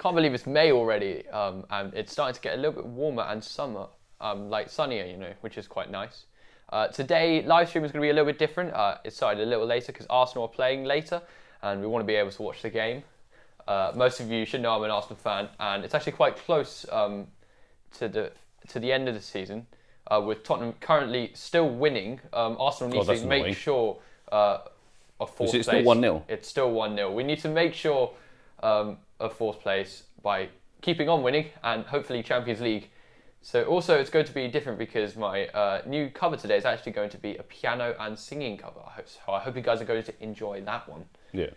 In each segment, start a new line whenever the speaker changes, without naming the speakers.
can't believe it's May already, and it's starting to get a little bit warmer and summer, like sunnier, you know, which is quite nice. Today, live stream is going to be a little bit different. It started a little later because Arsenal are playing later, and we want to be able to watch the game. Most of you should know I'm an Arsenal fan, and it's actually quite close to the end of the season, with Tottenham currently still winning. Arsenal needs to make sure of fourth place.
Is it still 1-0?
It's still 1-0. We need to make sure of fourth place by keeping on winning and hopefully Champions League. So also it's going to be different because my new cover today is actually going to be a piano and singing cover. I hope you guys are going to enjoy that one.
Yeah.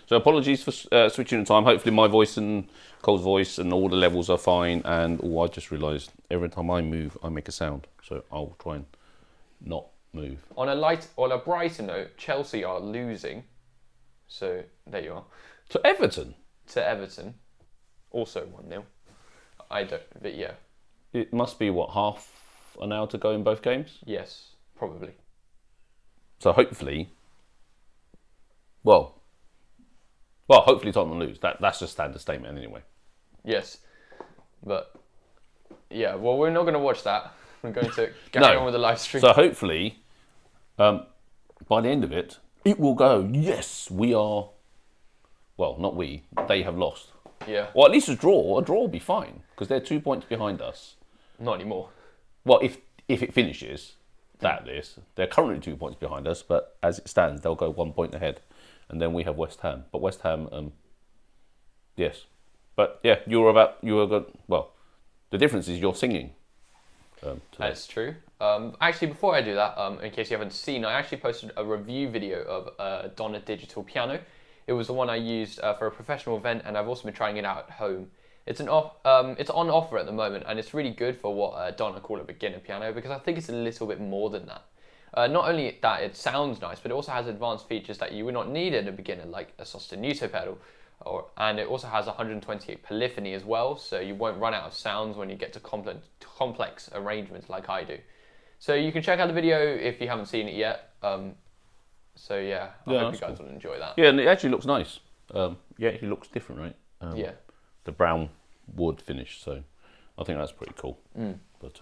So apologies for switching the time. Hopefully my voice and Cole's voice and all the levels are fine. And I just realised every time I move, I make a sound. So I'll try and not move.
On a brighter note, Chelsea are losing. So there you are.
To Everton?
To Everton. Also 1-0. But yeah.
It must be, what, half an hour to go in both games?
Yes, probably.
So hopefully, hopefully Tottenham lose. That's just standard statement anyway.
Yes. But, yeah, well, we're not going to watch that. We're going to carry on with the live stream.
So hopefully, by the end of it, it will go, yes, we are, well, not we, they have lost.
Yeah.
Or at least a draw. A draw will be fine, because they're 2 points behind us.
Not anymore.
Well, if it finishes, they're currently 2 points behind us, but as it stands, they'll go 1 point ahead. And then we have West Ham. But West Ham, yes. But yeah, well, the difference is you're singing.
That's true. Actually, before I do that, in case you haven't seen, I actually posted a review video of Donna digital piano. It was the one I used for a professional event, and I've also been trying it out at home. It's on offer at the moment, and it's really good for what Donna called a beginner piano, because I think it's a little bit more than that. Not only that it sounds nice, but it also has advanced features that you would not need in a beginner, like a sostenuto pedal, and it also has 128 polyphony as well, so you won't run out of sounds when you get to complex arrangements like I do. So you can check out the video if you haven't seen it yet. So yeah, I hope you guys will enjoy that.
Yeah, and it actually looks nice. Yeah, it looks different, right?
Yeah.
The brown wood finish, so I think that's pretty cool. But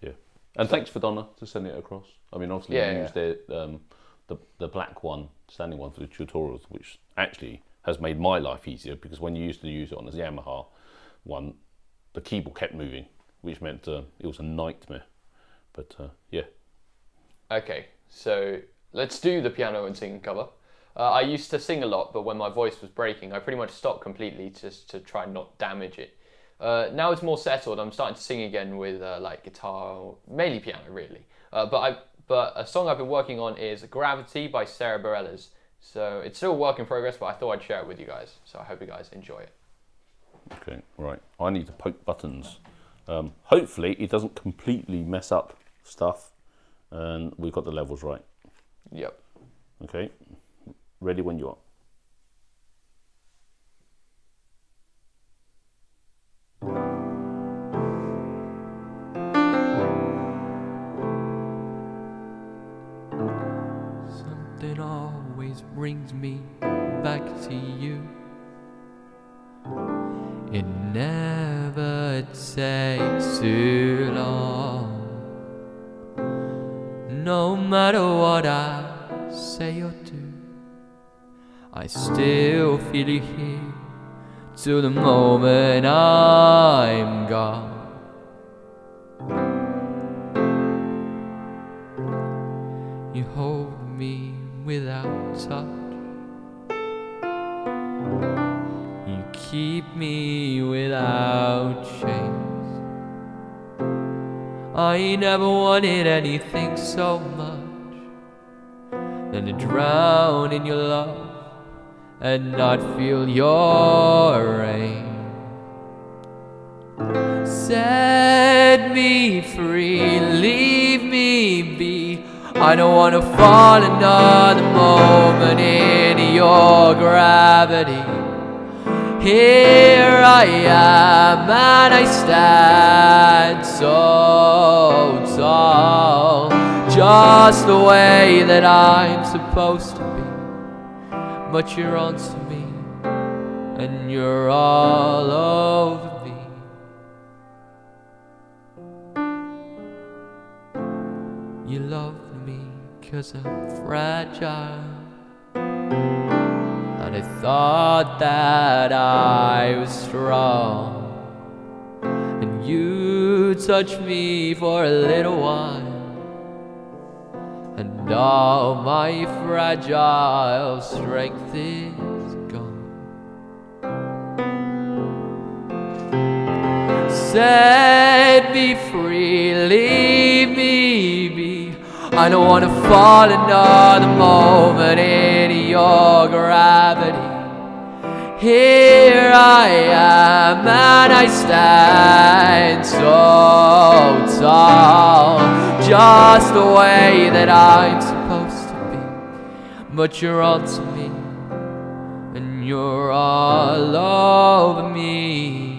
yeah, and thanks for Donna to send it across. I mean, obviously you used the black one, standing one for the tutorials, which actually has made my life easier, because when you used to use it on the Yamaha one, the keyboard kept moving, which meant it was a nightmare. But yeah.
Okay, so let's do the piano and singing cover. I used to sing a lot, but when my voice was breaking, I pretty much stopped completely just to try and not damage it. Now it's more settled. I'm starting to sing again with like guitar, mainly piano, really. But a song I've been working on is Gravity by Sara Bareilles. So it's still a work in progress, but I thought I'd share it with you guys. So I hope you guys enjoy it.
Okay, right. I need to poke buttons. Hopefully it doesn't completely mess up stuff, and we've got the levels right.
Yep.
Okay. Ready when you are.
Something always brings me back to you. It never takes too long. No matter what I say or do, I still feel you here till the moment I'm gone. You hold me without touch, you keep me without chains. I never wanted anything so much than to drown in your love and not feel your rain. Set me free, leave me be. I don't want to fall another moment in your gravity. Here I am and I stand so tall, just the way that I'm supposed to be. But you're on to me, and and you're all over me. You love me 'cause I'm fragile, and I thought that I was strong, and you touched me for a little while, and all my fragile strength is gone. Set me free, leave me be. I don't want to fall another moment in your gravity. Here I am and I stand so tall, just the way that I'm supposed to be. But you're onto me and you're all over me.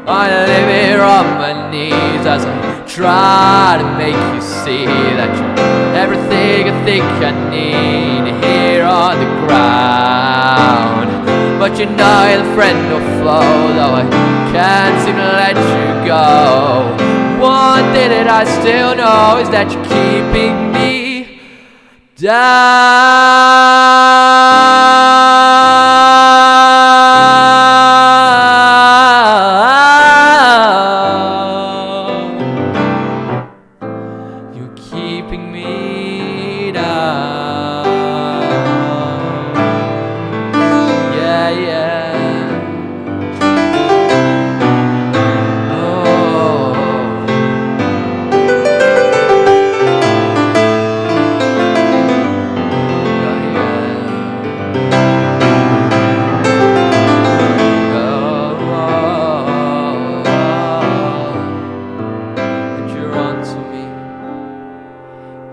I live here on my knees as I try to make you see that you're everything I think I need here on the ground. But you're neither friend or foe, though I can't seem to let you go. One thing that I still know is that you're keeping me down. You're keeping me down. Yeah, yeah. Oh.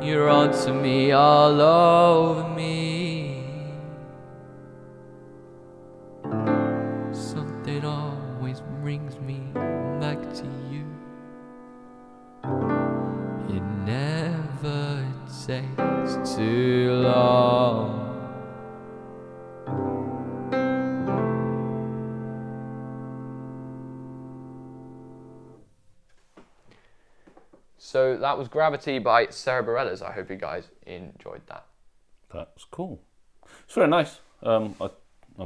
You're onto me, all over me. Something always brings me back to you. It never takes too long.
So that was Gravity by Sara Bareilles. I hope you guys enjoyed that.
That was cool. It's very nice. I'm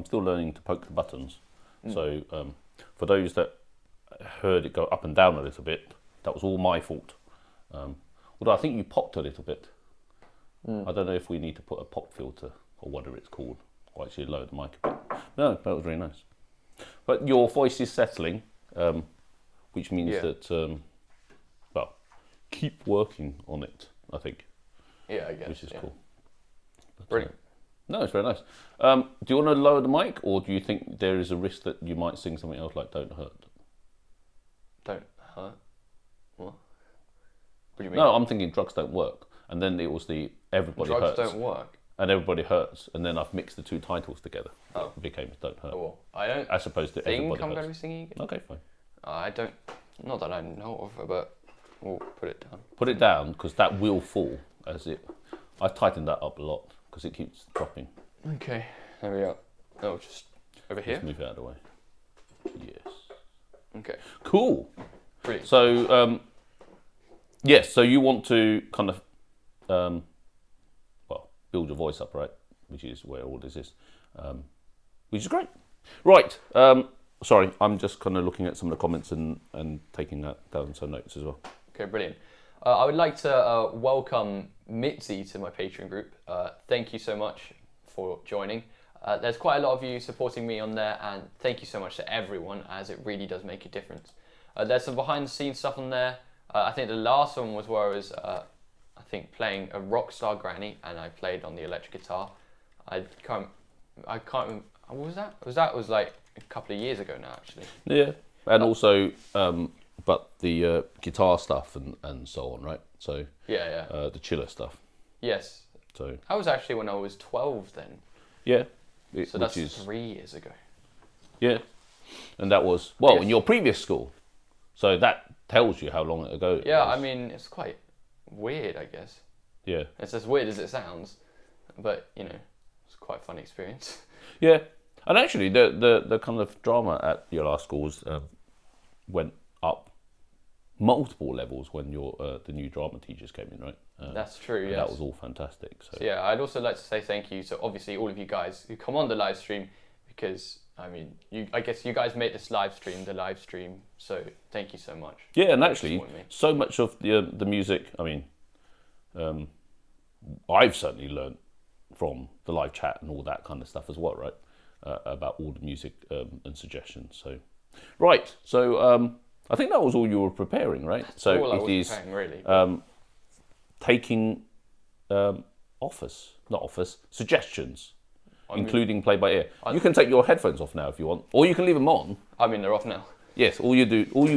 still learning to poke the buttons. So for those that heard it go up and down a little bit, that was all my fault. Although I think you popped a little bit. I don't know if we need to put a pop filter or whatever it's called, or actually lower the mic a bit. No, that was very nice. But your voice is settling, which means that, well, keep working on it, I think.
Yeah, I guess.
Which is cool. But,
Brilliant.
No, it's very nice. Do you want to lower the mic, or do you think there is a risk that you might sing something else like Don't Hurt?
Don't hurt? What? What do you mean?
No, I'm thinking Drugs Don't Work. And then it was the Everybody
Drugs
Hurts.
Don't Work?
And Everybody Hurts. And then I've mixed the two titles together.
Oh.
It became Don't Hurt.
Oh, well, I don't
As opposed to
think
Everybody
I'm
Hurts.
going to be singing again.
Okay, fine.
I don't, not that I know of, but we'll put it down.
Put it down, because that will fall. I've tightened that up a lot, because it keeps dropping.
Okay, there we go. Oh, just over here?
Let's move it out of the way. Yes.
Okay.
Cool.
Brilliant.
So, yes, so you want to kind of, well, build your voice up, right? Which is where all this is, which is great. Right, sorry, I'm just kind of looking at some of the comments and taking that down some notes as well.
Okay, brilliant. I would like to welcome Mitzi to my Patreon group. Thank you so much for joining. There's quite a lot of you supporting me on there, and thank you so much to everyone, as it really does make a difference. There's some behind the scenes stuff on there. I think the last one was where I was, I think, playing a rock star granny, and I played on the electric guitar. I can't remember, what was that? Was like a couple of years ago now, actually.
Yeah, and also, but the guitar stuff and so on, right? So
Yeah.
the chiller stuff.
Yes.
So
That was actually when I was 12 then.
yeah,
So that's 3 years ago.
Yeah, and that was well
Yes.
in your previous school, so that tells you how long ago. It
Yeah,
was.
I mean, it's quite weird, I guess.
Yeah.
It's as weird as it sounds, but, you know, it's quite a fun experience.
Yeah, and actually, the kind of drama at your last schools went up multiple levels when the new drama teachers came in, right?
That's true. Yes.
That was all fantastic. So
yeah, I'd also like to say thank you to obviously all of you guys who come on the live stream, because I mean, I guess you guys made this live stream. So thank you so much.
Yeah, and actually, so much of the music. I mean, I've certainly learned from the live chat and all that kind of stuff as well, right? About all the music and suggestions. So, right. So I think that was all you were preparing, right?
That's
so
all I
it
was
is
preparing, really.
taking suggestions, including play by ear. You can take your headphones off now if you want, or you can leave them on.
I mean, they're off now.
Yes, all you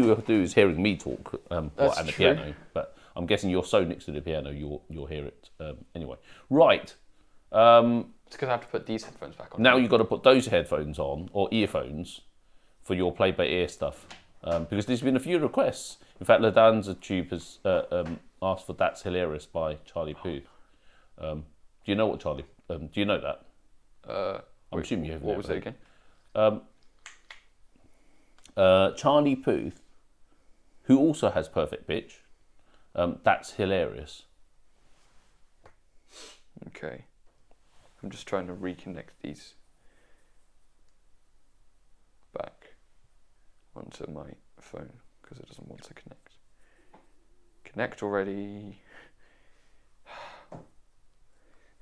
have to do is hearing me talk and the
true.
piano. But I'm guessing you're so next to the piano, you'll hear it anyway. Right.
It's because I have to put these headphones back on.
Now you've got to put those headphones on, or earphones, for your play by ear stuff. Because there's been a few requests. In fact, La Danza Tube has asked for "That's Hilarious" by Charlie Puth. Do you know what Charlie? Do you know that? I'm assuming you have.
What was it again?
Charlie Puth, who also has perfect pitch. That's hilarious.
Okay. I'm just trying to reconnect these back onto my phone because it doesn't want to connect. Connect already.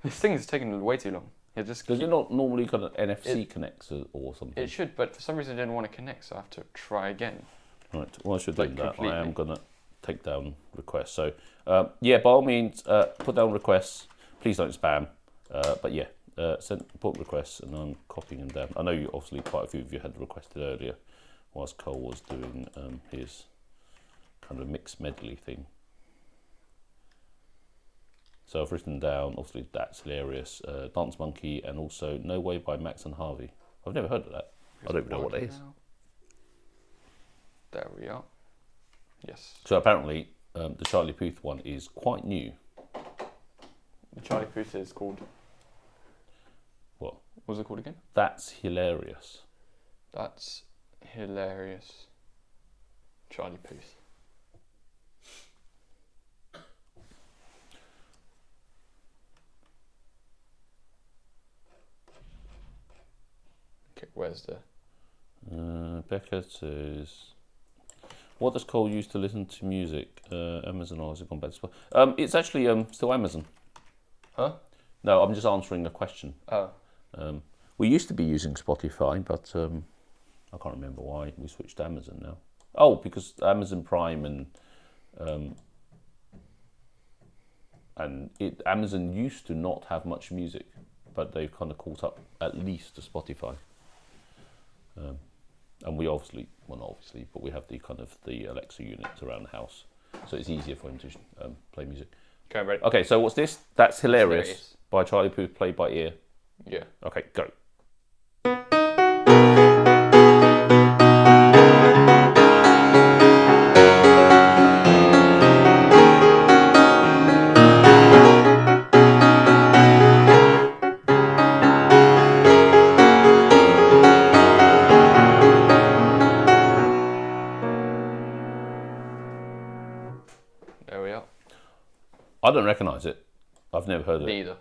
This thing is taking way too long.
Does it not normally kind of NFC connects or something?
It should, but for some reason it didn't want to connect, so I have to try again.
Right. Well, I should do that.
Completely.
I am gonna take down requests. So yeah, by all means, put down requests. Please don't spam. But yeah, put requests, and I'm copying them down. I know you obviously quite a few of you had requested earlier, whilst Cole was doing his kind of mixed medley thing. So I've written down, obviously, That's Hilarious, Dance Monkey, and also No Way by Max and Harvey. I've never heard of that. I don't even know what that is.
There we are. Yes.
So apparently, the Charlie Puth one is quite new.
The Charlie Puth is called...
What?
What was it called again?
That's Hilarious.
That's Hilarious. Charlie Puth. Okay, where's the...
Becca says, what does Cole use to listen to music? Amazon, or has it gone back to Spotify? It's actually still Amazon.
Huh?
No, I'm just answering a question.
Oh.
We used to be using Spotify, but I can't remember why we switched to Amazon now. Oh, because Amazon Prime and Amazon used to not have much music, but they've kind of caught up at least to Spotify. And we obviously, well not obviously, but we have the kind of the Alexa units around the house, so it's easier for him to play music.
Okay, ready?
Okay, so what's this? That's Hilarious by Charlie Puth, played by ear.
Yeah.
Okay, go.
There we are.
I don't recognise it. I've never heard of it.
Neither.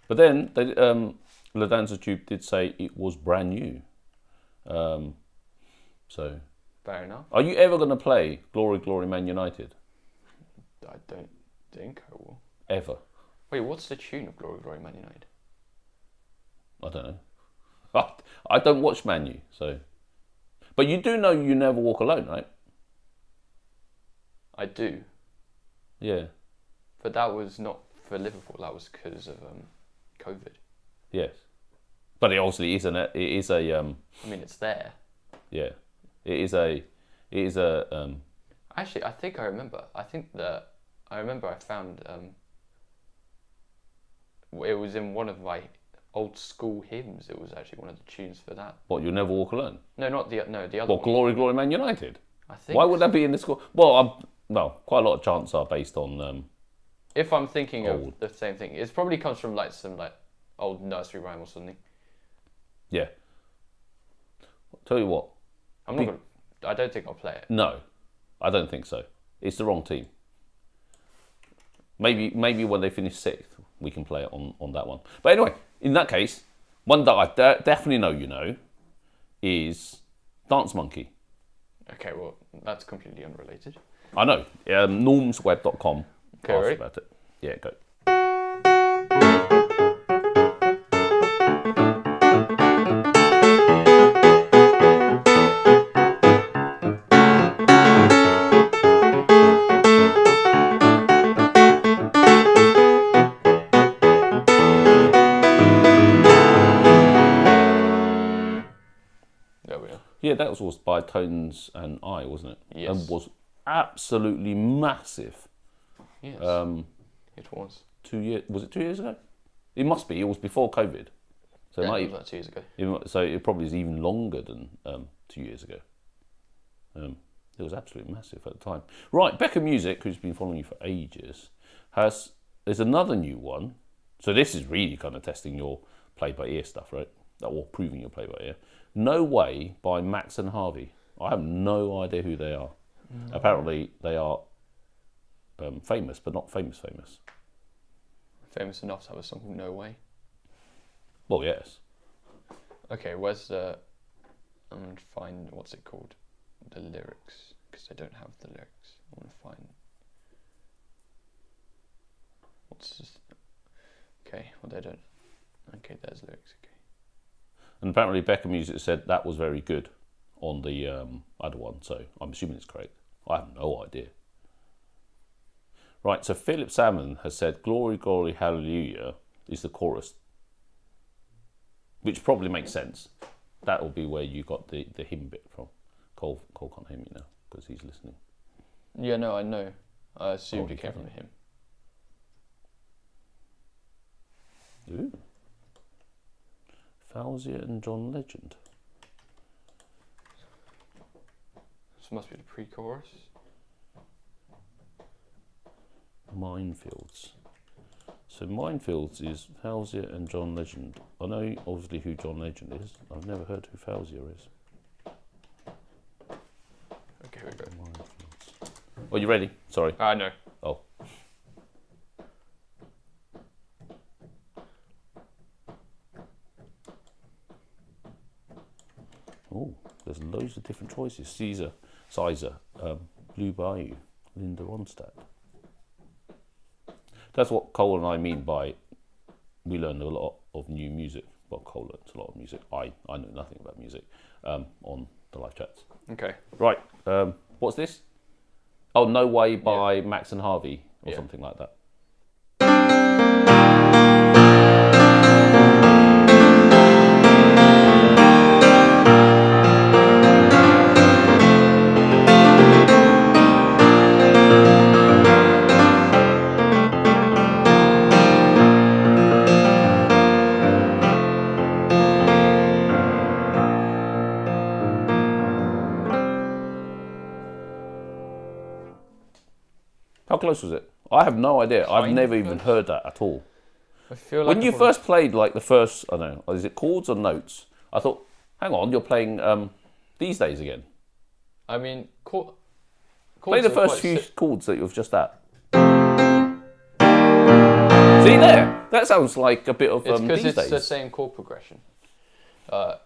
But then they, La Danza Tube did say it was brand new. So,
fair enough.
are you ever going to play Glory, Glory, Man United?
I don't think I will.
Ever?
Wait, what's the tune of Glory, Glory, Man United?
I don't know. I don't watch Man U, so. But you do know You Never Walk Alone, right?
I do.
Yeah.
But that was not for Liverpool. That was because of COVID.
Yes. But it obviously isn't. It is a.
I mean, it's there.
Yeah. It is a.
Actually, I think I remember. I remember I found. It was in one of my old school hymns. It was actually one of the tunes for that.
What, You Never Walk Alone?
No, the other
What,
one.
Glory, Glory, Man United?
I think.
Why would that be in the score? Well, quite a lot of chants are based on.
If I'm thinking
old.
of the same thing, it probably comes from like some like old nursery rhyme or something.
Yeah. Tell you what.
I don't think I'll play it.
No, I don't think so. It's the wrong team. Maybe when they finish 6th, we can play it on that one. But anyway, in that case, one that I definitely know you know is Dance Monkey.
Okay, well, that's completely unrelated.
I know. Normsweb.com.
Okay, ready?
About it. Yeah, go.
There we are.
Yeah, that was by Tones and I, wasn't it?
Yes.
And was absolutely massive.
Yes. It was.
2 years. Was it 2 years ago? It must be. It was before COVID. So
Yeah,
it might
it was about 2 years ago.
So it probably is even longer than 2 years ago. It was absolutely massive at the time. Right, Becca Music, who's been following you for ages, there's another new one. So this is really kind of testing your play-by-ear stuff, right? Or proving your play-by-ear. No Way by Max and Harvey. I have no idea who they are. No. Apparently they are famous, but not famous.
Famous enough to have a song called No Way.
Well, yes.
Okay, where's the... I'm going to find, what's it called? The lyrics, because I don't have the lyrics. I want to find... What's this? Okay, well they don't... Okay, there's lyrics, okay.
And apparently Becca Music said that was very good on the other one, so I'm assuming it's correct. I have no idea. Right, so Philip Salmon has said Glory, Glory, Hallelujah is the chorus, which probably makes sense. That will be where you got the hymn bit from. Cole can't hear me now because he's listening.
Yeah, no, I know. I assumed it came from him.
Ooh. Fauzier and John Legend.
This must be the pre-chorus.
Minefields. So Minefields is Fauzier and John Legend. I know obviously who John Legend is. I've never heard who Fauzier is.
Okay, we go.
Minefields. Oh, you ready? Sorry.
No.
Oh. Oh, there's loads of different choices. Sizer, Blue Bayou, Linda Ronstadt. That's what Cole and I mean by we learned a lot of new music. Well, Cole learns a lot of music. I know nothing about music on the live chats.
Okay.
Right, what's this? Oh, No Way by Max and Harvey or something like that. How close was it? I have no idea. I've never even heard that at all.
I feel like
when you first played, like the first, I don't know, is it chords or notes? I thought, hang on, you're playing These Days again.
I mean, chords
play the first few chords that you've just at. See there? That sounds like a bit of
It's because
These
it's
Days.
the same chord progression.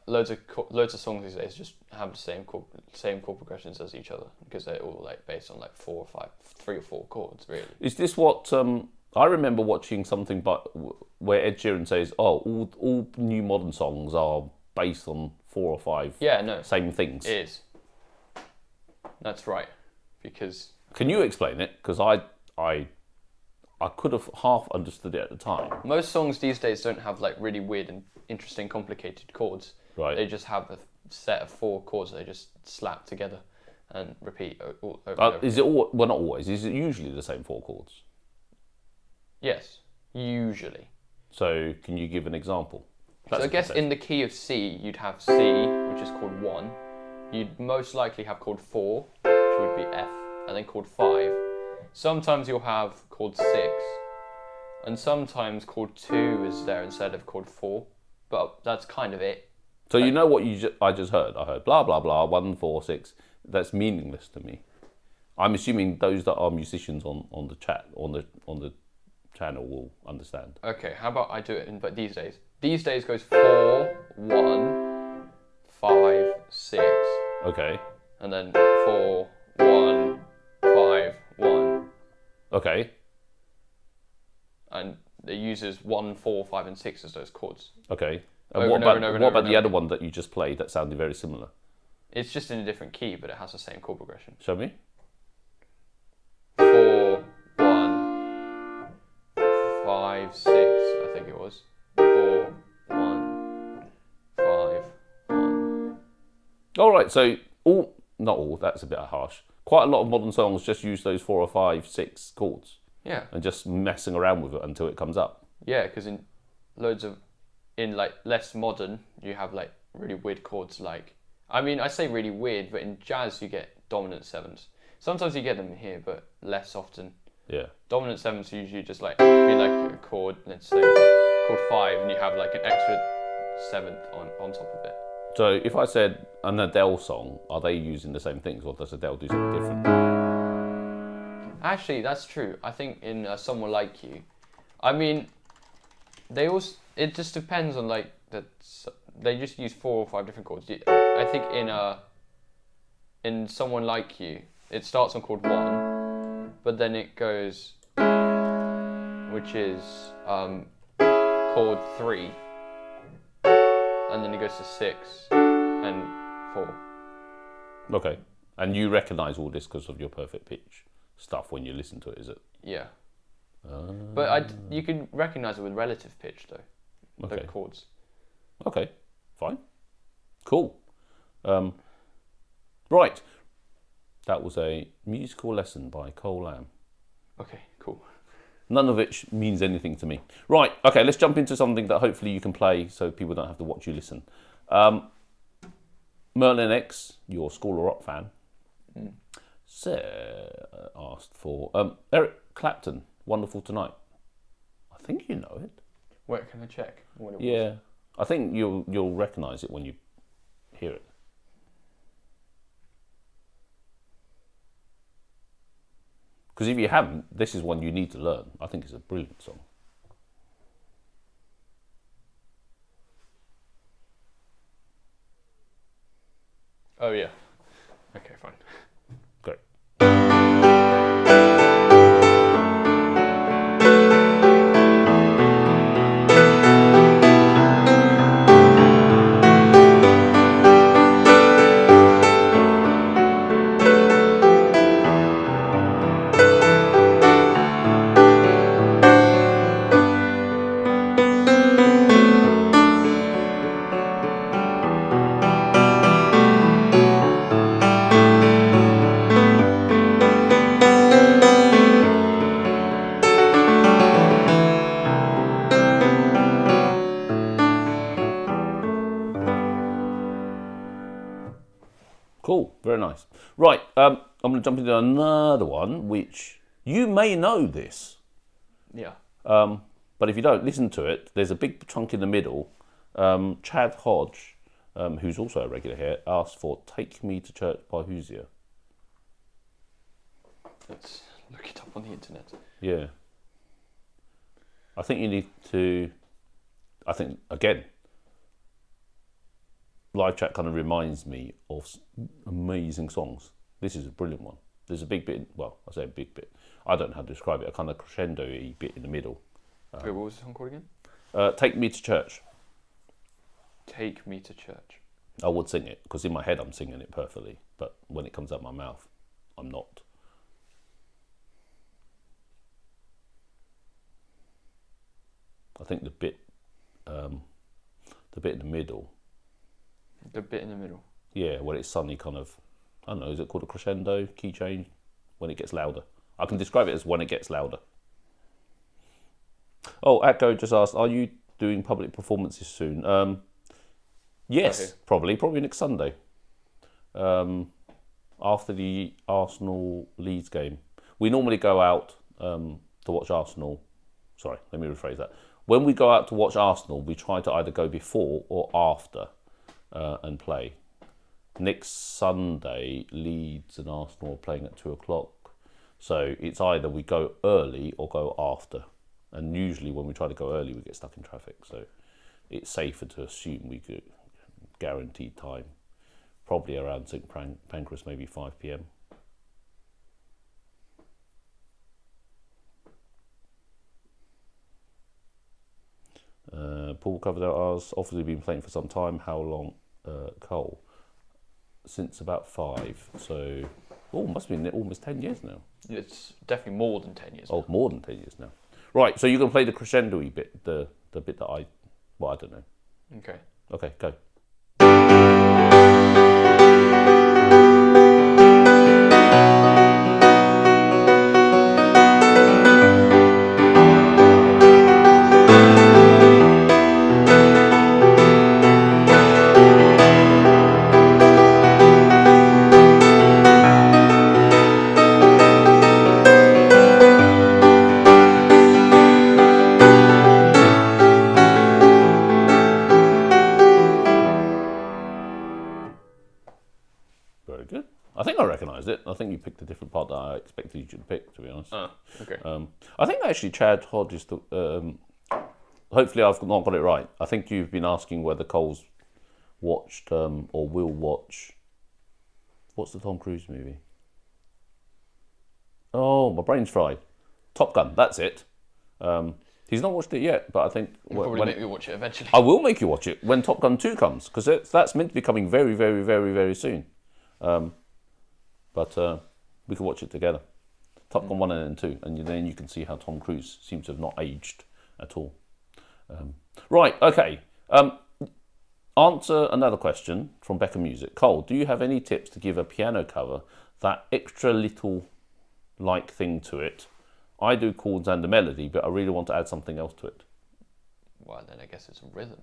Loads of songs these days just have the same chord progressions as each other because they're all like based on like 3 or 4 chords really.
Is this what I remember watching something where Ed Sheeran says, "Oh, all new modern songs are based on 4 or 5 same things."
It is. That's right. Because
can you explain it? Because I could have half understood it at the time.
Most songs these days don't have like really weird and interesting, complicated chords.
Right.
They just have a set of 4 chords that they just slap together and repeat over and over.
Is it all? Well, not always. Is it usually the same 4 chords?
Yes, usually.
So, can you give an example?
So I guess in the key of C, you'd have C, which is chord 1. You'd most likely have chord 4, which would be F, and then chord 5. Sometimes you'll have chord 6, and sometimes chord 2 is there instead of chord 4, but that's kind of it.
So you know what I just heard? I heard blah, blah, blah, 1, 4, 6. That's meaningless to me. I'm assuming those that are musicians on the chat, on the channel will understand.
Okay, how about I do it but these days? These days goes 4, 1, 5, 6.
Okay.
And then 4, 1, 5, 1.
Okay.
And it uses 1, 4, 5, and 6 as those chords.
Okay. And
Over
what
and
about,
over and
what
over
about
and
the
over.
other one that you just played that sounded very similar?
It's just in a different key, but it has the same chord progression.
Show me.
4, 1, 5, 6, I think it was. 4, 1, 5, 1.
All right, so not all, that's a bit harsh. Quite a lot of modern songs just use those 4 or 5, 6 chords.
Yeah.
And just messing around with it until it comes up.
Yeah, because in like less modern, you have like really weird chords like, I mean, I say really weird, but in jazz you get dominant 7s. Sometimes you get them here, but less often.
Yeah.
Dominant 7s usually just like be like a chord, let's say chord 5, and you have like an extra 7th on top of it.
So if I said an Adele song, are they using the same things, or does Adele do something different?
Actually, that's true. I think in Someone Like You, I mean, it just depends on like they just use 4 or 5 different chords. I think in Someone Like You, it starts on chord 1, but then it goes, which is chord 3, and then it goes to 6 and 4.
Okay. And you recognise all this because of your perfect pitch stuff when you listen to it, is it?
Yeah. But you can recognise it with relative pitch though, the
Okay.
chords.
Okay, fine. Cool. Right. That was a musical lesson by Cole Lamb.
Okay, cool.
None of which means anything to me. Right, okay, let's jump into something that hopefully you can play so people don't have to watch you listen. Merlin X, your School of Rock fan, Sarah asked for Eric Clapton, Wonderful Tonight. I think you know it.
Wait, can I check what it was?
Yeah, I think you'll recognise it when you hear it. Because if you haven't, this is one you need to learn. I think it's a brilliant song.
Oh yeah. Okay, fine.
Great. Cool, very nice. Right, I'm going to jump into another one, which you may know this.
Yeah.
But if you don't, listen to it. There's a big chunk in the middle. Chad Hodge, who's also a regular here, asked for Take Me to Church by Hoosier.
Let's look it up on the internet.
Yeah. I think you need to... I think, again, live chat kind of reminds me of amazing songs. This is a brilliant one. There's a big bit, well, I say a big bit. I don't know how to describe it, a kind of crescendo-y bit in the middle.
Wait, what was the song called again?
Take Me to Church.
Take Me to Church.
I would sing it, because in my head I'm singing it perfectly, but when it comes out my mouth, I'm not. I think the bit in the middle.
The bit in the middle.
Yeah, where it's suddenly kind of, I don't know, is it called a crescendo, key change? When it gets louder. I can describe it as when it gets louder. Oh, Atco just asked, are you doing public performances soon? Yes,
Okay.
probably next Sunday. After the Arsenal Leeds game. We normally go out to watch Arsenal Sorry, let me rephrase that. When we go out to watch Arsenal, we try to either go before or after and play. Next Sunday, Leeds and Arsenal are playing at 2 o'clock. So it's either we go early or go after. And usually when we try to go early, we get stuck in traffic. So it's safer to assume we could guaranteed time. Probably around St Pancras, maybe 5 p.m. Paul covered out ours. Obviously been playing for some time. How long? Cole? Since about 5. So, must have been almost 10 years now.
It's definitely more than 10 years.
Oh, more than 10 years now. Right, so you're going to play the crescendo-y bit, the bit that I don't know.
Okay.
Okay, go. Very good. I think I recognised it. I think you picked a different part that I expected you to pick, to be honest.
Oh, okay.
I think actually Chad Hodge is hopefully I've not got it right. I think you've been asking whether Cole's watched or will watch. What's the Tom Cruise movie? Oh, my brain's fried. Top Gun. That's it. He's not watched it yet, but I think
You'll probably make me watch it eventually.
I will make you watch it when Top Gun 2 comes, because that's meant to be coming very, very, very, very soon. But we can watch it together. Top Gun 1 and 2, and then you can see how Tom Cruise seems to have not aged at all. Right, okay. Answer another question from Becca Music. Cole, do you have any tips to give a piano cover that extra little like thing to it? I do chords and a melody, but I really want to add something else to it.
Well, then I guess it's a rhythm,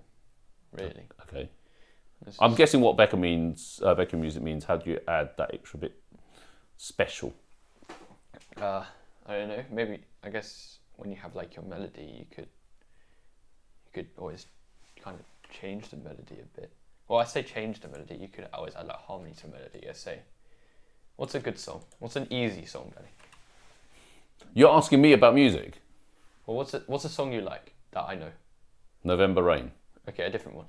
really.
Okay. I'm guessing what Becca Music means. How do you add that extra bit special?
I don't know. Maybe I guess when you have like your melody, you could always kind of change the melody a bit. Well, I say change the melody. You could always add like harmony to melody. I say, what's a good song? What's an easy song, Danny?
You're asking me about music?
Well, what's a song you like that I know?
November Rain.
Okay, a different one.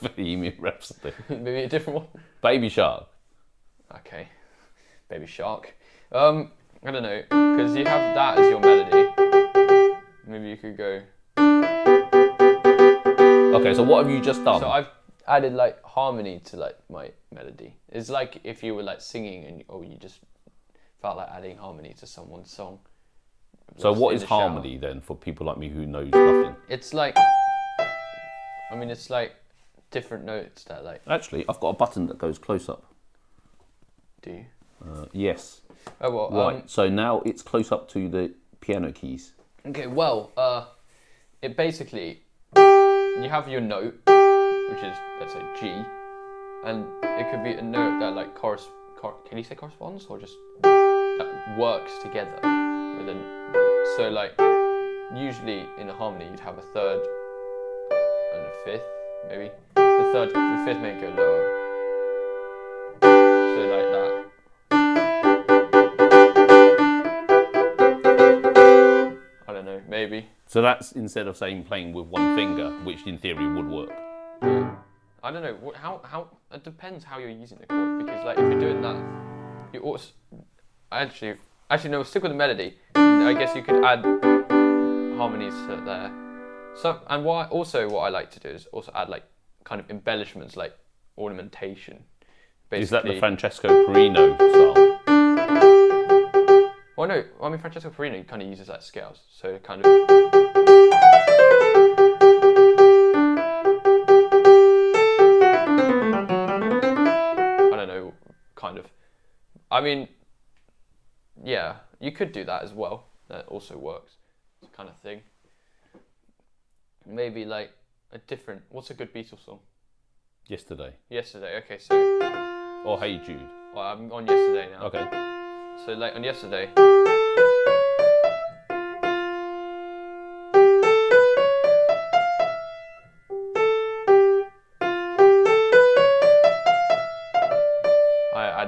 Bohemian Rhapsody.
Maybe a different one.
Baby Shark.
Okay, Baby Shark. I don't know, because you have that as your melody. Maybe you could go.
Okay, so what have you just done?
So I've added like harmony to like my melody. It's like if you were like singing and you just felt like adding harmony to someone's song.
So what is harmony then for people like me who knows nothing?
It's like, it's like different notes that like.
Actually, I've got a button that goes close up.
Do you?
Yes.
Oh well.
Right. So now it's close up to the piano keys.
Okay. Well, it basically you have your note, which is let's say G, and it could be a note that like can you say corresponds or just that works together with an. So like usually in a harmony you'd have a third and a fifth, maybe. The fifth may go lower. So like that. I don't know, maybe.
So that's instead of saying playing with one finger, which in theory would work.
I don't know, how it depends how you're using the chord, because like if you're doing that, you also actually no, stick with the melody. I guess you could add harmonies to there. So and what I like to do is also add like kind of embellishments, like ornamentation. Basically.
Is that the Francesco Perino style?
Well, no. Francesco Perino kind of uses like scales, so kind of. I don't know, kind of. Yeah, you could do that as well. That also works, kind of thing. Maybe like a different. What's a good Beatles song?
Yesterday.
Yesterday. Okay, so.
Or Hey Jude.
Well, I'm on Yesterday now.
Okay.
So like on Yesterday.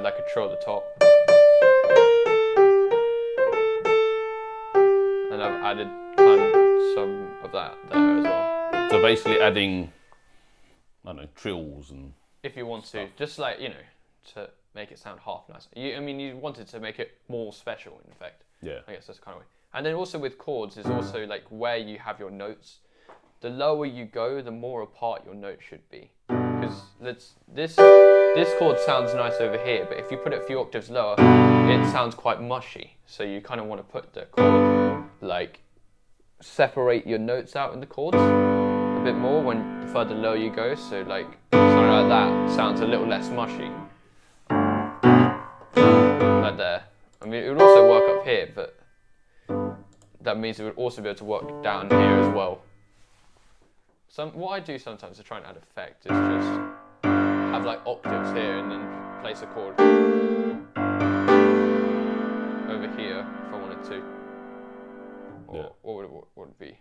like a trill at the top. And I've added kind of some of that there as well.
So basically adding, I don't know, trills and...
If you want to, just like, you know, to make it sound half nice. I mean, you wanted to make it more special, in effect.
Yeah.
I guess that's kind of way. And then also with chords is also like where you have your notes. The lower you go, the more apart your note should be. Because this chord sounds nice over here, but if you put it a few octaves lower, it sounds quite mushy. So you kind of want to put the chord, like, separate your notes out in the chords a bit more when the further lower you go. So like something like that sounds a little less mushy. Like there. I mean, it would also work up here, but that means it would also be able to work down here as well. What I do sometimes to try and add effect is just have like octaves here and then place a chord over here if I wanted to. Or what would it be?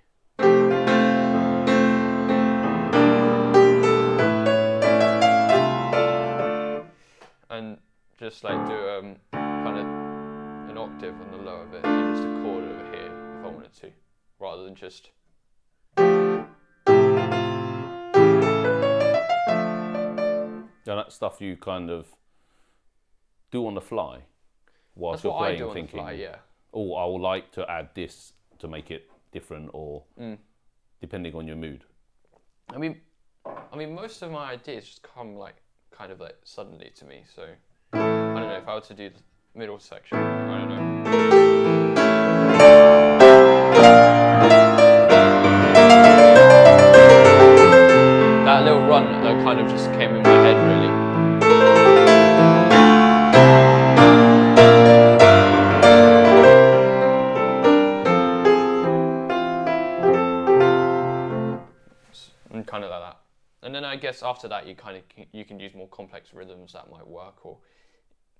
And just like do kind of an octave on the lower bit and just a chord over here if I wanted to, rather than just.
Yeah, that stuff you kind of do on the fly whilst
That's
you're
what
playing,
I do on
thinking,
the fly, yeah.
oh, I would like to add this to make it different, or depending on your mood.
I mean, most of my ideas just come like kind of like suddenly to me. So I don't know if I were to do the middle section. I don't know. That little run that kind of just came in my head, really. And kind of like that. And then I guess after that, you can use more complex rhythms that might work, or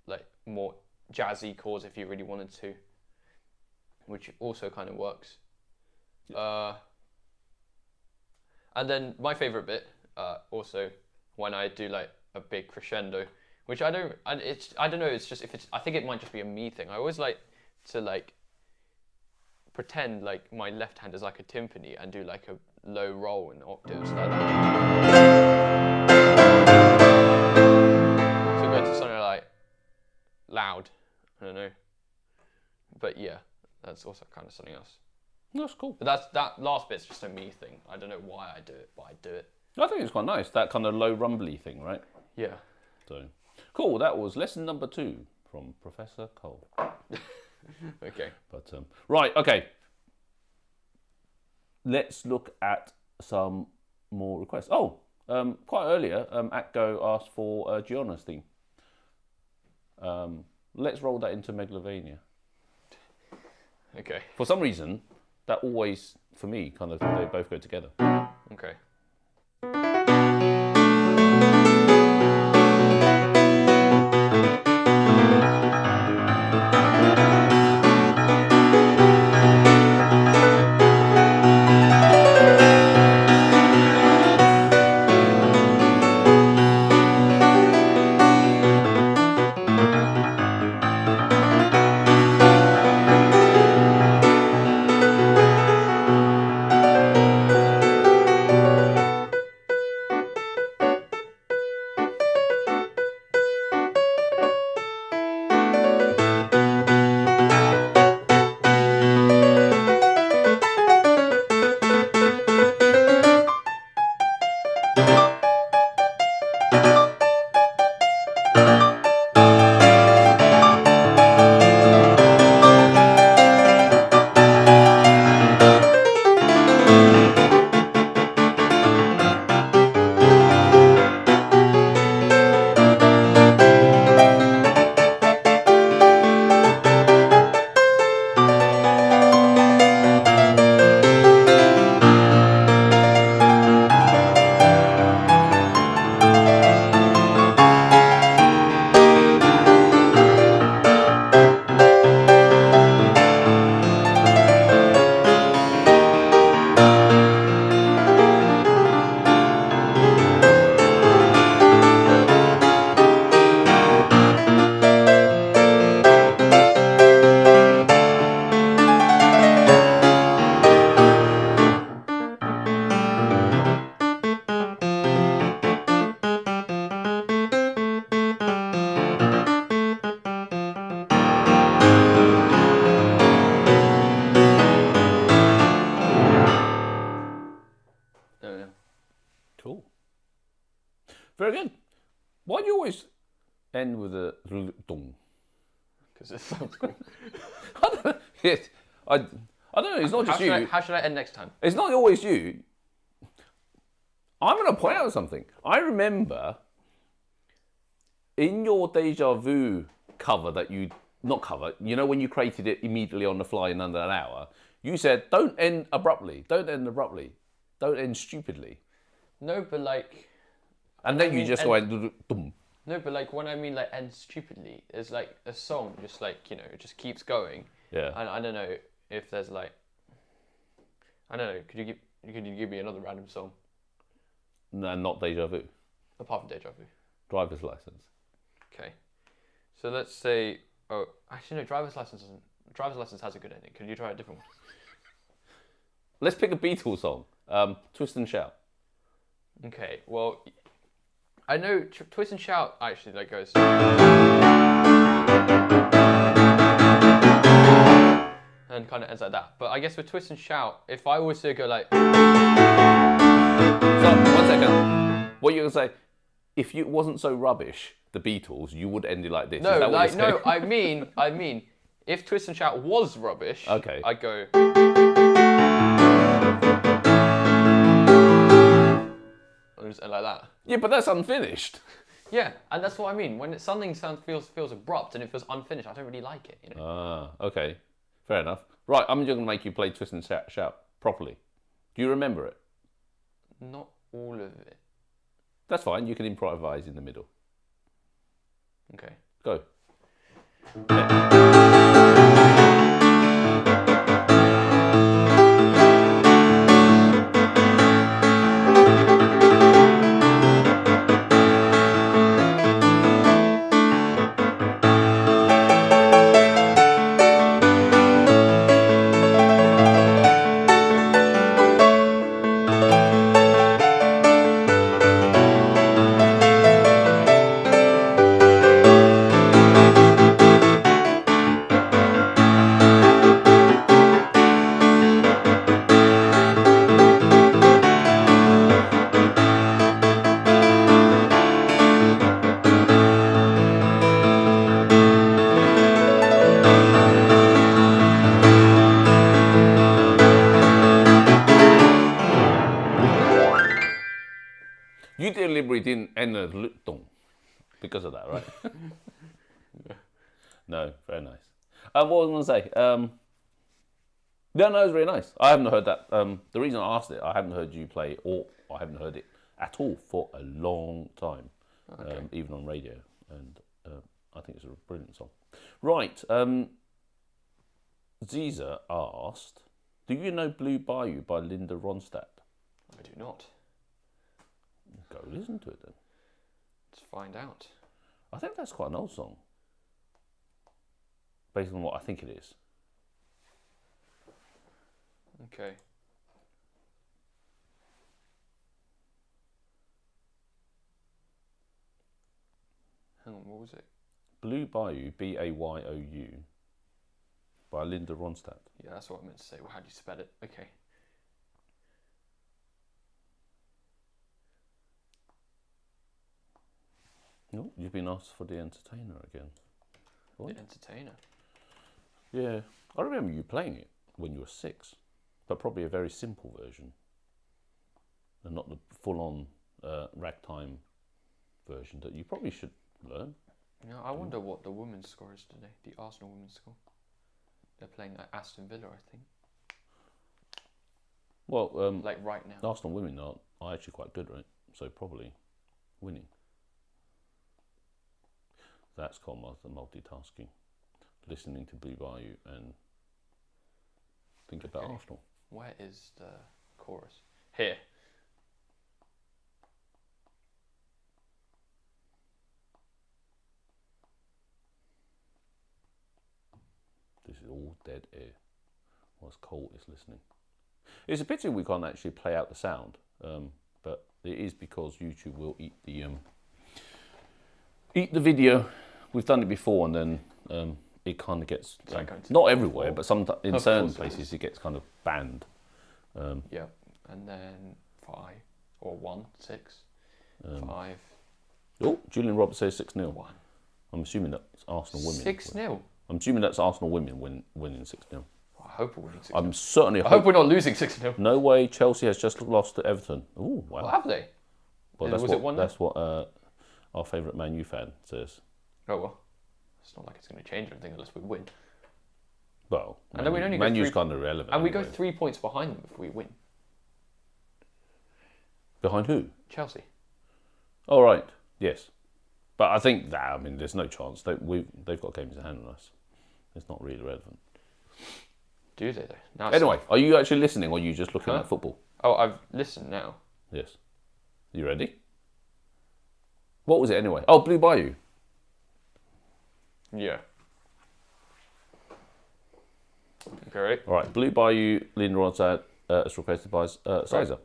like more jazzy chords if you really wanted to, which also kind of works. And then my favorite bit, also when I do like a big crescendo, which I don't know. It's just I think it might just be a me thing. I always like to like pretend like my left hand is like a timpani and do like a low roll in octaves like that. So go to something like loud. I don't know. But yeah, that's also kind of something else.
That's cool.
But that last bit's just a me thing. I don't know why I do it, but I do it.
I think it's quite nice, that kind of low rumbly thing, right?
Yeah.
So cool. That was lesson number 2 from Professor Cole.
Okay.
But right, okay. Let's look at some more requests. Oh, quite earlier, Atgo asked for Gianna's theme. Let's roll that into Megalovania.
Okay.
For some reason, that always, for me, kind of, they both go together.
Okay.
end with a dong?
Because it sounds cool.
I don't know. I don't know. It's not just you.
How should I end next time?
It's not always you. I'm going to point out something. I remember in your Deja Vu cover that you... Not cover. You know when you created it immediately on the fly in under an hour? You said, don't end abruptly. Don't end abruptly. Don't end stupidly.
No, but like...
And then you just go and...
No, but like when I mean like end stupidly, it's like a song just like, you know, it just keeps going.
Yeah.
And I don't know if there's like... I don't know, could you give me another random song?
No, not Deja Vu.
Apart from Deja Vu.
Driver's license.
Okay. So let's say... Oh, actually no, Driver's license doesn't... Driver's license has a good ending. Could you try a different one?
Let's pick a Beatles song. Twist and Shout.
Okay, well... I know Twist and Shout actually that goes... And kind of ends like that. But I guess with Twist and Shout, if I was to go like...
So, 1 second. What you're going to say, if it wasn't so rubbish, the Beatles, you would end it like this.
No, like, no, I mean, if Twist and Shout was rubbish,
okay.
I'd go... And like that.
Yeah, but that's unfinished.
Yeah, and that's what I mean. When something feels abrupt and it feels unfinished, I don't really like it. You know?
Ah, okay. Fair enough. Right, I'm just going to make you play Twist and Shout properly. Do you remember it?
Not all of it.
That's fine. You can improvise in the middle.
Okay.
Go. You deliberately didn't end a dong because of that, right? No, very nice. What was I going to say? Yeah, no, it was really nice. I haven't heard that. The reason I asked it, I haven't heard you play, or I haven't heard it at all for a long time, even on radio. And I think it's a brilliant song. Right. Ziza asked, do you know Blue Bayou by Linda Ronstadt?
I do not.
Go listen to it then.
Let's find out.
I think that's quite an old song. Based on what I think it is.
Okay. Hang on, what was it?
Blue Bayou, B-A-Y-O-U, by Linda Ronstadt.
Yeah, that's what I meant to say. Well, how do you spell it? Okay.
No, you've been asked for The Entertainer again.
What? The Entertainer?
Yeah, I remember you playing it when you were 6, but probably a very simple version, and not the full-on ragtime version that you probably should learn.
Yeah, I wonder what the women's score is today. The Arsenal women's score. They're playing at Aston Villa, I think.
Well,
like right now.
Arsenal women are actually quite good, right? So probably winning. That's called multitasking. Listening to Blue Bayou and think about Arsenal.
Where is the chorus? Here.
This is all dead air whilst Cole is listening. It's a pity we can't actually play out the sound, but it is because YouTube will eat the video. We've done it before, and then it kind of gets not everywhere, but sometimes in certain places it gets kind of banned.
Yeah, and then 5 or 1, 6, 5.
Oh, Julian Roberts says 6-0.
1.
I'm assuming that's Arsenal women.
6-0.
I'm assuming that's Arsenal women winning 6-0.
I hope we're winning 6-0.
I'm certainly.
I hope we're not losing 6-0.
No way. Chelsea has just lost to Everton. Ooh, wow.
What have they?
Well,
Was it 1-0?
that's what our favourite Man U fan says.
Oh well, it's not like it's going to change anything unless we win.
Well,
and then we only
Man
go
U's kind of irrelevant.
And we
anyway.
go 3 points behind them if we win.
Behind who?
Chelsea.
Oh right, yes. But I think that there's no chance. They've got games in hand on us. It's not really relevant.
Do they though? Now
Anyway, are you actually listening, or are you just looking at football?
Oh, I've listened now.
Yes. You ready? What was it anyway? Oh, Blue Bayou.
Yeah. Okay.
All right, Blue Bayou, Linda Rodsad, as requested by Sizer.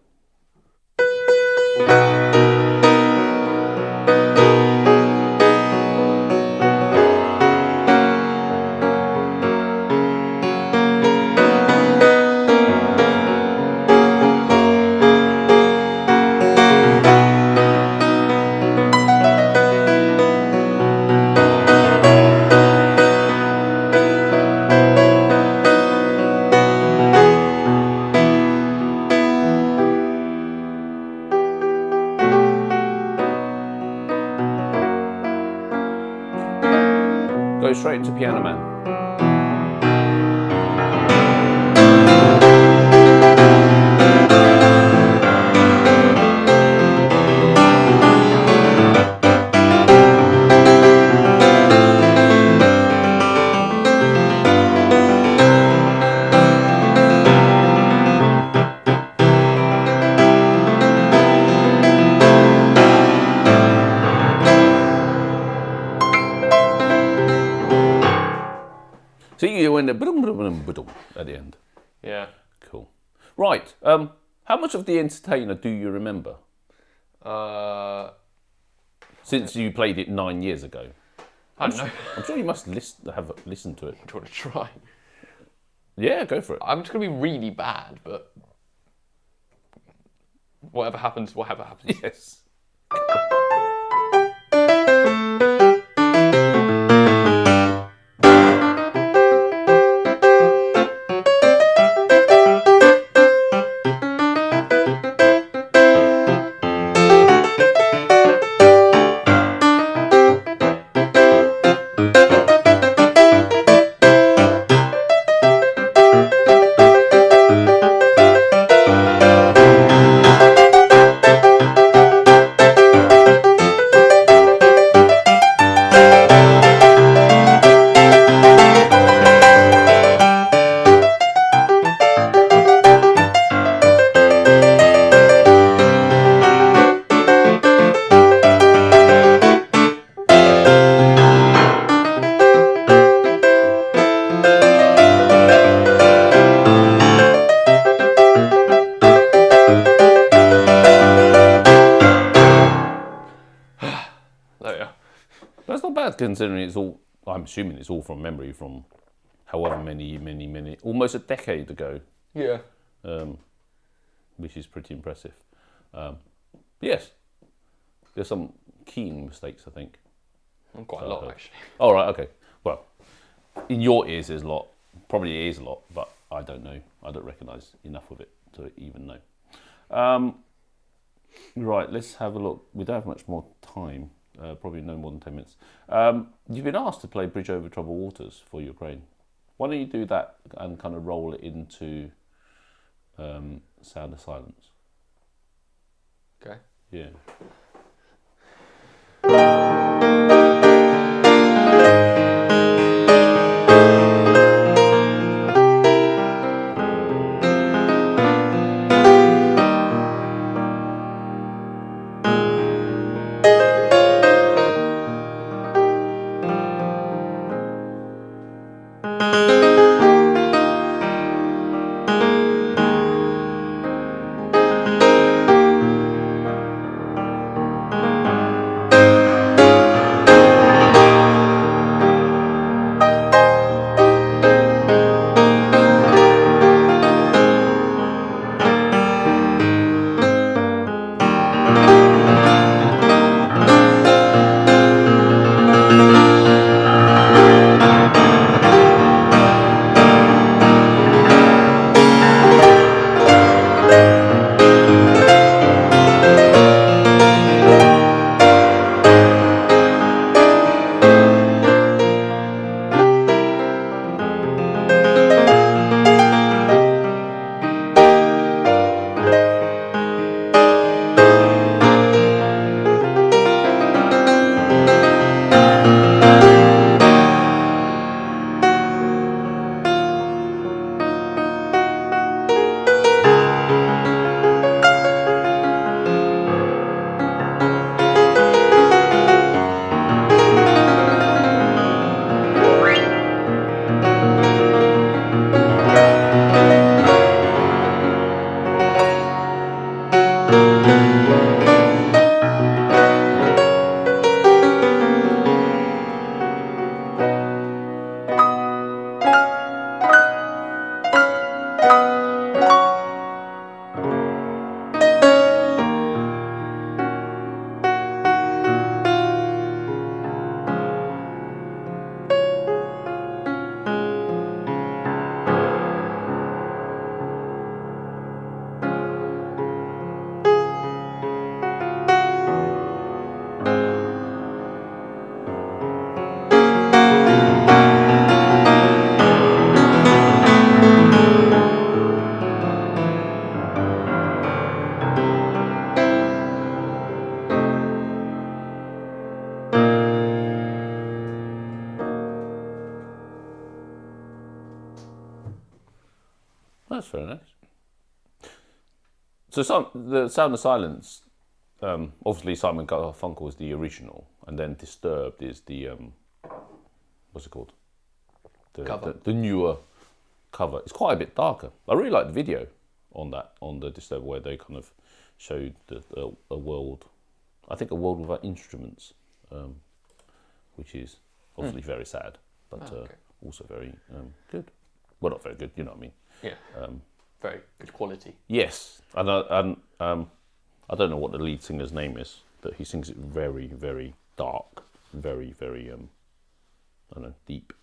Go straight into Piano Man. So you went at the end.
Yeah.
Cool. Right. How much of The Entertainer do you remember? Since you played it 9 years ago.
I don't know.
I'm sure you must have listened to it.
Do you want to try?
Yeah, go for it.
I'm just going to be really bad, but whatever happens, whatever happens.
Yes. That's not bad considering it's all, I'm assuming it's all from memory from however many, almost a decade ago.
Yeah.
Which is pretty impressive. Yes. There's some keying mistakes, I think.
Quite a lot, actually.
Oh, right, okay. Well, in your ears there's a lot. Probably is a lot, but I don't know. I don't recognise enough of it to even know. Right, let's have a look. We don't have much more time. Probably no more than 10 minutes. You've been asked to play Bridge Over Troubled Waters for Ukraine. Why don't you do that and kind of roll it into Sound of Silence?
Okay.
Yeah. That's very nice. So the Sound of Silence, obviously Simon Garfunkel is the original, and then Disturbed is the what's it called?
Cover.
The newer cover. It's quite a bit darker. I really like the video on the Disturbed, where they kind of showed a world. I think a world without instruments, which is obviously very sad, but also very good. Well, not very good, you know what I mean.
Yeah. Very good quality.
Yes, and I don't know what the lead singer's name is, but he sings it very, very dark, very, very I don't know, deep.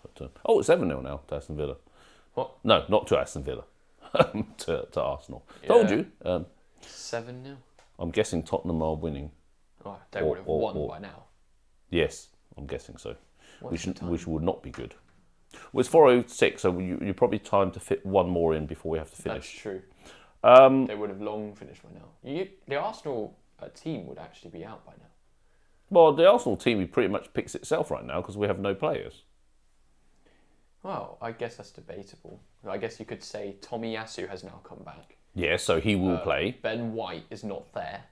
But, it's 7-0 now to Aston Villa.
What?
No, not to Aston Villa, to Arsenal. Told you.
7-0.
I'm guessing Tottenham are winning.
Oh, they would have won by now.
Yes, I'm guessing so.
What's
Which would not be good. Well, it's 4:06, so you're probably time to fit one more in before we have to finish.
That's true.
Um,
They would have long finished by now. The Arsenal team would actually be out by now.
Well, the Arsenal team pretty much picks itself right now because we have no players.
Well, I guess that's debatable. I guess you could say Tommy Yasu has now come back.
Yeah, so he will play.
Ben White is not there.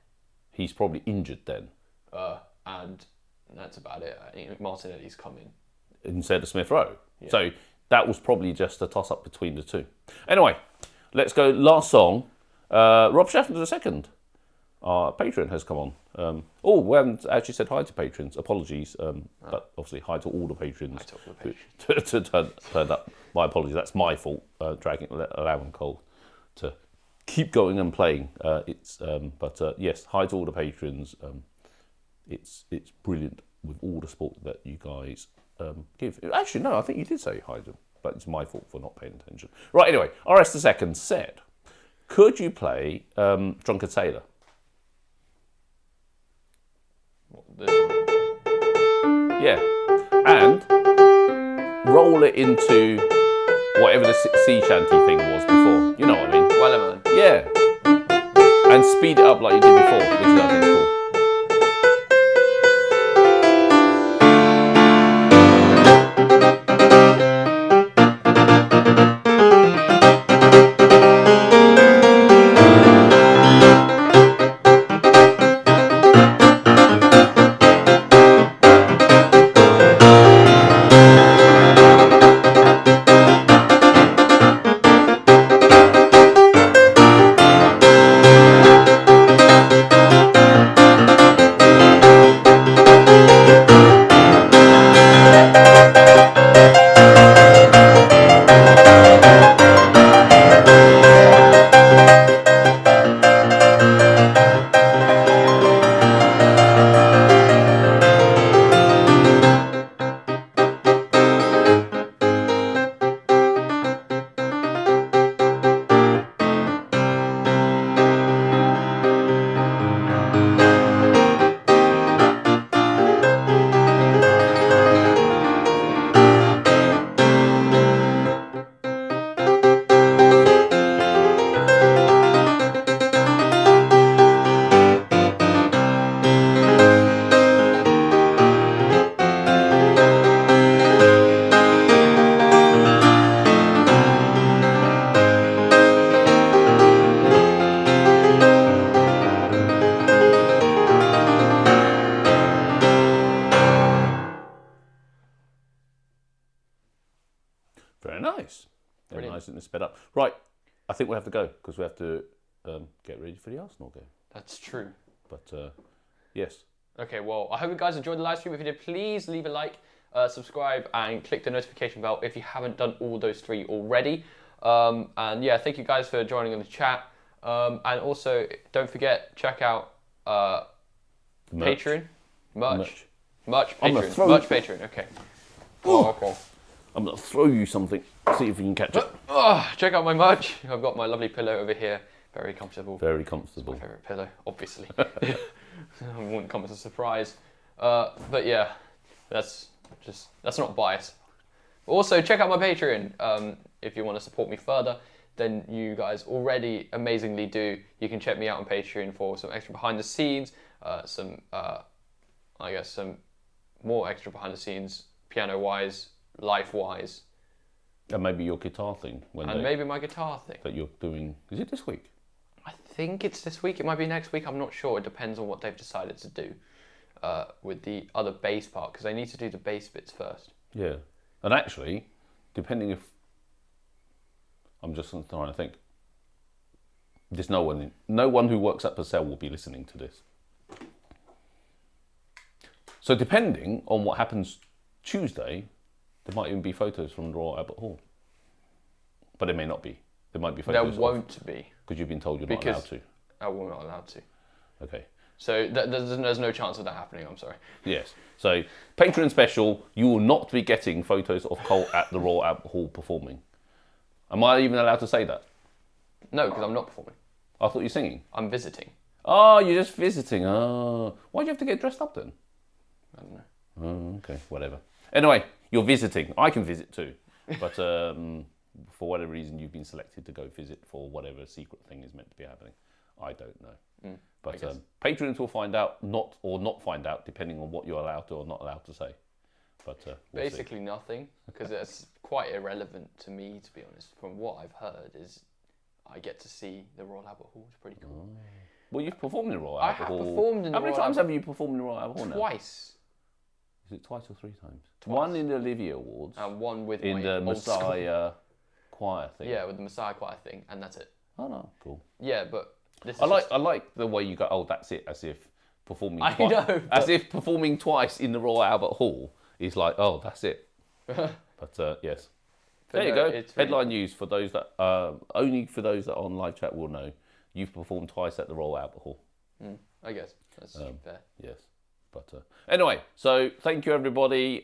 He's probably injured then.
And that's about it. I think Martinelli's coming.
Instead of Smith Rowe.
Yeah.
So that was probably just a toss-up between the two. Anyway, let's go. Last song. Rob Schaffner II. Our Patreon has come on. We haven't actually said hi to patrons. Apologies. But obviously hi to all the patrons.
Hi to all the patrons.
to turn up. My apologies. That's my fault. Allowing Cole to keep going and playing. Yes, hi to all the patrons. It's brilliant with all the support that you guys give. Actually, no, I think you did say hi to them, but it's my fault for not paying attention. Right, anyway, RS2 said, could you play Drunken Sailor?
This one.
Yeah, and roll it into whatever the sea shanty thing was before. You know what I mean?
Wellerman.
Yeah. And speed it up like you did before, which I think is cool. Very nice. Very nice and sped up. Right, I think we have to go because we have to get ready for the Arsenal game.
That's true.
But yes.
Okay, well, I hope you guys enjoyed the live stream. If you did, please leave a like, subscribe, and click the notification bell if you haven't done all those three already. And yeah, thank you guys for joining in the chat. And also, don't forget, check out Patreon. Merch Patreon. Merch Patreon, okay. Oh, okay.
I'm going to throw you something, see if you can catch it.
Check out my merch. I've got my lovely pillow over here. Very comfortable.
Very comfortable.
It's my favourite pillow, obviously. It wouldn't come as a surprise. But yeah, that's not bias. Also, check out my Patreon. If you want to support me further than you guys already amazingly do, you can check me out on Patreon for some extra behind the scenes, some more extra behind the scenes, piano-wise, life-wise,
And maybe your guitar thing.
Maybe my guitar thing.
That you're doing. Is it this week?
I think it's this week. It might be next week. I'm not sure. It depends on what they've decided to do with the other bass part, because I need to do the bass bits first.
Yeah. And actually, depending if... I'm just trying to think. There's no one who works at Purcell will be listening to this. So depending on what happens Tuesday, there might even be photos from the Royal Albert Hall. But there may not be. There might be photos.
There won't be.
Because you've been told you're not allowed to.
We're not allowed to.
Okay.
So there's no chance of that happening, I'm sorry.
Yes. So, Patreon special, you will not be getting photos of Cole at the Royal Albert Hall performing. Am I even allowed to say that?
No, because I'm not performing.
I thought you were singing.
I'm visiting.
Oh, you're just visiting. Oh. Why'd you have to get dressed up then?
I don't know.
Oh, okay, whatever. Anyway, you're visiting. I can visit too. But for whatever reason, you've been selected to go visit for whatever secret thing is meant to be happening. I don't know. But patrons will find out, not find out, depending on what you're allowed to or not allowed to say. But we'll
basically see. Nothing, because it's quite irrelevant to me, to be honest. From what I've heard, is I get to see the Royal Albert Hall. It's pretty cool. Oh.
Well, you've performed in the Royal Albert Hall.
I have performed in the Royal Albert Hall.
How many times have you performed in the Royal Albert Hall now?
Twice.
Is it twice or three times?
Twice.
One in the Olivier Awards.
And one with
in the Messiah choir thing.
Yeah, with the Messiah choir thing, and that's it.
Oh no, cool.
Yeah, but this is
I like the way you go. Oh, that's it. As if performing.
I know.
As if performing twice in the Royal Albert Hall is like, oh, that's it. But yes. There you go. Headline news for those that only for those that are on live chat will know. You've performed twice at the Royal Albert Hall.
I guess that's fair.
Yes, but anyway. So thank you everybody.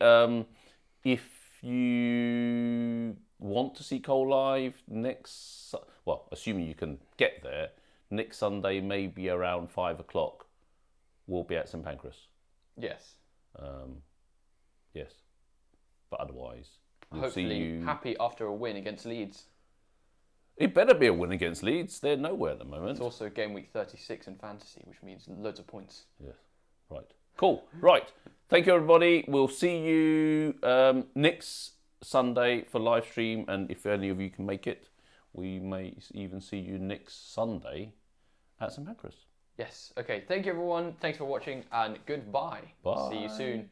If you want to see Cole live assuming you can get there next Sunday, maybe around 5 o'clock, we'll be at St Pancras.
Yes.
Yes, but otherwise. We'll
hopefully
see you...
happy after a win against Leeds.
It better be a win against Leeds. They're nowhere at the moment.
It's also game week 36 in fantasy, which means loads of points.
Yes, right. Cool. Right. Thank you, everybody. We'll see you next Sunday for live stream, and if any of you can make it, we may even see you next Sunday at St Pancras.
Yes. Okay. Thank you, everyone. Thanks for watching, and goodbye.
Bye.
See you soon.